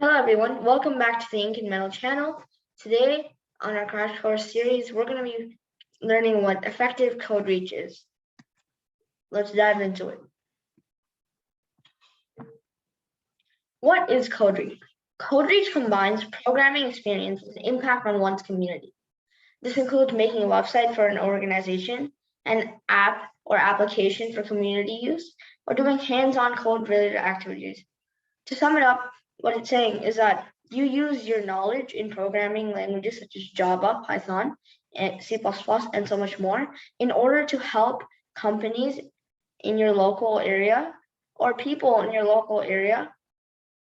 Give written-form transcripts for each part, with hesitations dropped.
Hello everyone, welcome back to the Ink and Metal channel. Today on our crash course series, we're going to be learning what effective CodeReach is. Let's dive into it. What is CodeReach? CodeReach combines programming experience with impact on one's community. This includes making a website for an organization, an app or application for community use, or doing hands-on code-related activities. To sum it up, what it's saying is that you use your knowledge in programming languages such as Java, Python, and C++, and so much more in order to help companies in your local area or people in your local area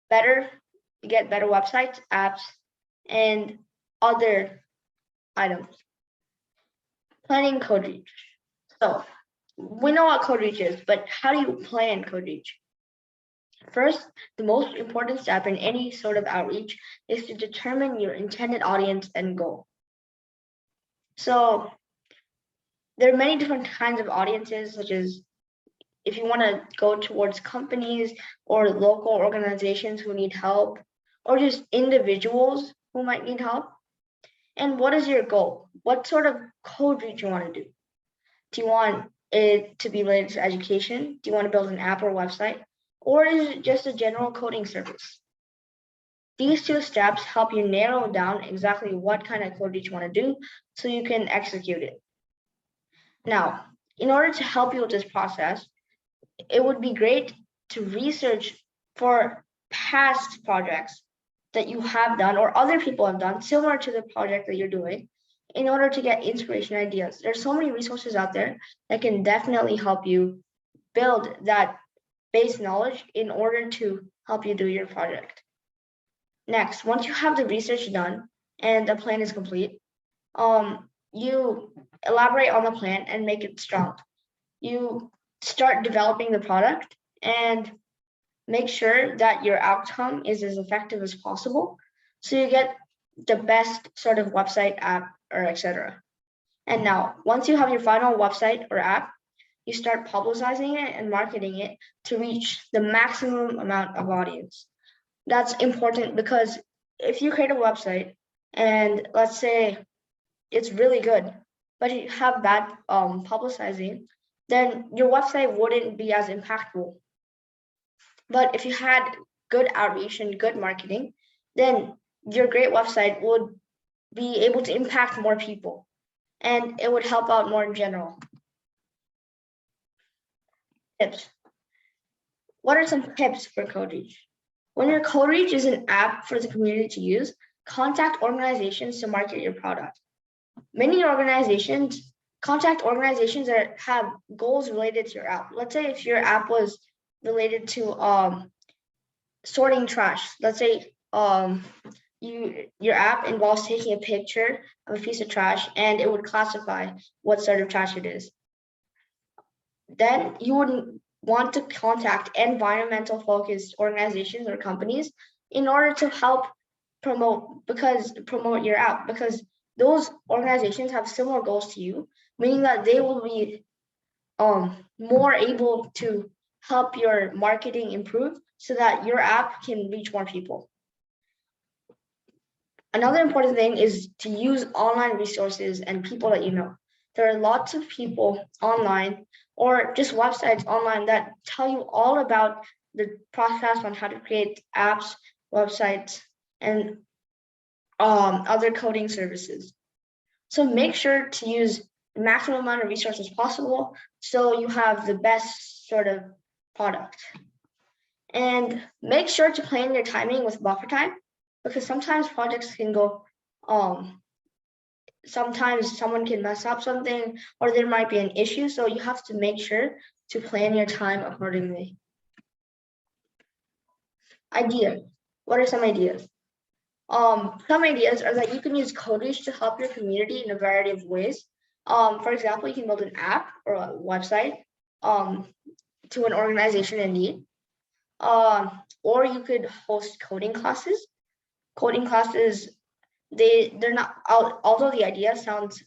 get better websites, apps, and other items. Planning CodeReach. So we know what CodeReach is, but how do you plan CodeReach? First, the most important step in any sort of outreach is to determine your intended audience and goal. So there are many different kinds of audiences, such as if you want to go towards companies or local organizations who need help, or just individuals who might need help. And what is your goal? What sort of code reach you want to do? Do you want it to be related to education? Do you want to build an app or website? Or is it just a general coding service? These two steps help you narrow down exactly what kind of code reach you want to do so you can execute it. Now, in order to help you with this process, it would be great to research for past projects that you have done or other people have done similar to the project that you're doing in order to get inspiration ideas. There's so many resources out there that can definitely help you build that base knowledge in order to help you do your project. Next, once you have the research done and the plan is complete, you elaborate on the plan and make it strong. You start developing the product and make sure that your outcome is as effective as possible so you get the best sort of website, app, or etc. And now, once you have your final website or app, you start publicizing it and marketing it to reach the maximum amount of audience. That's important because if you create a website and let's say it's really good, but you have bad publicizing, then your website wouldn't be as impactful. But if you had good outreach and good marketing, then your great website would be able to impact more people and it would help out more in general. Tips. What are some tips for CodeReach? When your CodeReach is an app for the community to use, contact organizations to market your product. Many organizations contact organizations that have goals related to your app. Let's say if your app was related to sorting trash. Let's say your app involves taking a picture of a piece of trash and it would classify what sort of trash it is. Then you would want to contact environmental focused organizations or companies in order to help promote your app, because those organizations have similar goals to you, meaning that they will be more able to help your marketing improve so that your app can reach more people. Another important thing is to use online resources and people that you know. There are lots of people online or just websites online that tell you all about the process on how to create apps, websites, and other coding services. So make sure to use the maximum amount of resources possible so you have the best sort of product. And make sure to plan your timing with buffer time, because sometimes projects can go, sometimes someone can mess up something or there might be an issue. So you have to make sure to plan your time accordingly. Ideas. What are some ideas? Some ideas are that you can use CodeReach to help your community in a variety of ways. For example, you can build an app or a website to an organization in need. Or you could host coding classes. Coding classes, they're not, although the idea sounds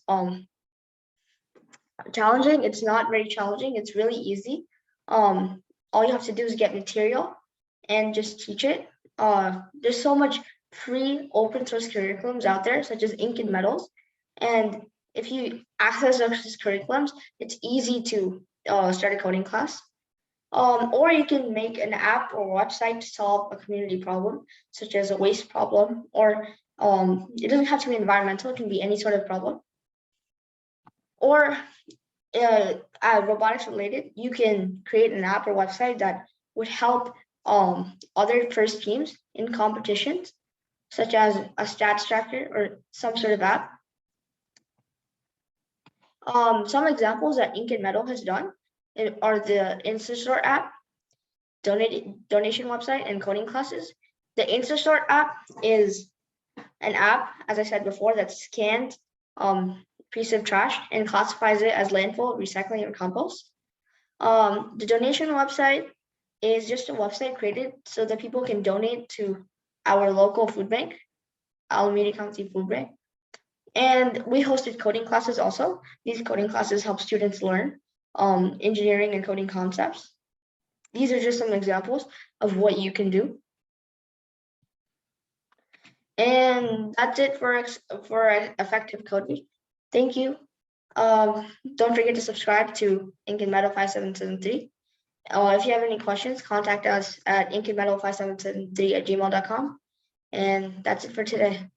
challenging, it's not very challenging. It's really easy. All you have to do is get material and just teach it. there's so much free open source curriculums out there, such as Ink and Metals. And if you access those curriculums, it's easy to start a coding class. Or you can make an app or website to solve a community problem, such as a waste problem, or it doesn't have to be environmental, it can be any sort of problem. Or robotics related, you can create an app or website that would help other first teams in competitions, such as a stats tracker or some sort of app. Some examples that Ink and Metal has done are the InstaStore app, donation website, and coding classes. The InstaStore app is an app, as I said before, that scans piece of trash and classifies it as landfill, recycling, and compost. The donation website is just a website created so that people can donate to our local food bank, Alameda County Food Bank. And we hosted coding classes also. These coding classes help students learn engineering and coding concepts. These are just some examples of what you can do. And that's it for effective coding. Thank you. Don't forget to subscribe to Ink and Metal 5773. If you have any questions, contact us at inkandmetal5773@gmail.com. And that's it for today.